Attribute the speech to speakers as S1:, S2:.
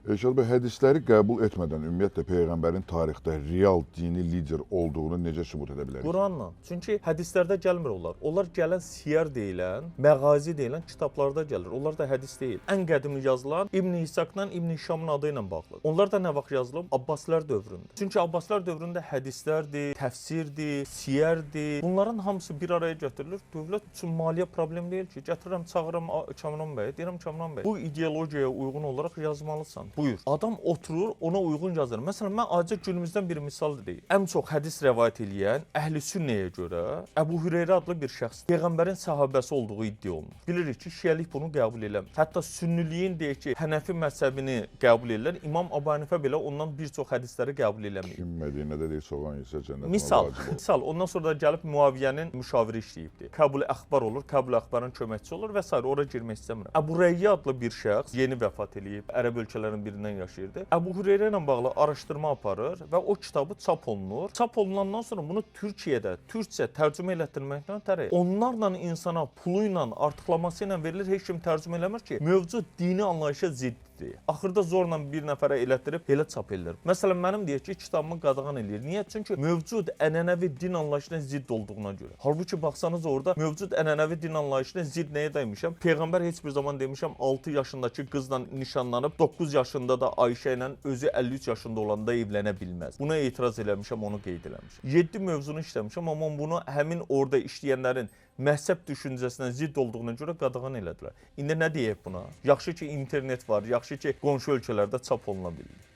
S1: Elşad bəy, hədisləri qəbul etmədən ümumiyyətlə Peyğəmbərin tarixdə real dini lider olduğunu necə sübut edə bilərik?
S2: Quranla. Çünki hədislərdə gəlmir onlar. Onlar gələn siyar deyilən, məğazi deyilən kitablarda gəlir. Onlar da hədis deyil. Ən qədimli yazılan İbn İsaqla İbn Şamın adı ilə bağlıdır. Onlar da nə vaxt yazılıb? Abbasilər dövründə. Çünki Abbasilər dövründə hədislərdir, təfsirdir, siyardır. Bunların hamısı bir araya götürülür. Dövlət üçün maliyyə problem deyil ki. Gətirirəm, çağırıram Kamran bəyə, deyirəm Kamran bəy, bu ideologiyaya uyğun olaraq yazmalısan. Buyur. Adam oturur, ona uyğun yazır. Məsələn, mən acı günümüzdən bir misal deyim. Ən çox hədis rəvayət edən Əhl-i Sünnəyə görə Əbu Hüreyrə adlı bir şəxs Peyğəmbərin səhabəsi olduğu iddia olunur. Bilirik ki, Şiəlik bunu qəbul eləmir. Hətta Sünniliyin deyək ki, Hənəfi məzhəbini qəbul edirlər. İmam Əbu Hənifə belə ondan bir çox hədisləri qəbul eləmir.
S1: Kim Mədinədə deyilsə olan isə cənnətə
S2: Misal,
S1: vacib olur.
S2: misal, ondan sonra da gəlib Muaviyyənin müşaviri işləyibdi. Qəbul əxbar olur, qəbul əxbarın köməkçisi olur və s. Ora girmək istəmirəm. Əbu Rəyyə adlı bir şəxs yeni vəfat eləyib, ərəb ölkələrinin birindən yaşayırdı. Əbu Hüreyrə ilə bağlı araşdırma aparır və o kitabı çap olunur. Çap olunandan sonra bunu Türkiyədə türkcə tərcümə elətdirməklə ötəri onlarla insana pulu ilə, artıqlaması ilə verilir, heç kim tərcümə eləmir ki, mövcud dini anlayışa ziddir. Axırda zorla bir nəfərə elətdirib belə çap edilir. Məsələn, mənim deyək ki, kitabımı qadağan eləyir. Niyə? Çünki mövcud ənənəvi din anlayışına zidd olduğuna görə. Halbuki baxsanız orada mövcud ənənəvi din anlayışına zidd nəyə dəymişəm? Peyğəmbər heç bir zaman demişəm 6 yaşındakı qızla nişanlanıb 9 yaşında da Ayşə ilə özü 53 yaşında olanda evlənə bilməz. Buna etiraz eləmişəm, onu qeyd eləmişəm. 7 mövzunu işləmişəm, amma bunu həmin orada işləyənlərin məhzəb düşüncəsinə zidd olduğuna görə qadağan elədilər. İndi nə deyək buna? Yaxşı ki, internet var, yaxşı ki, qonşu ölkələrdə çap oluna bilir.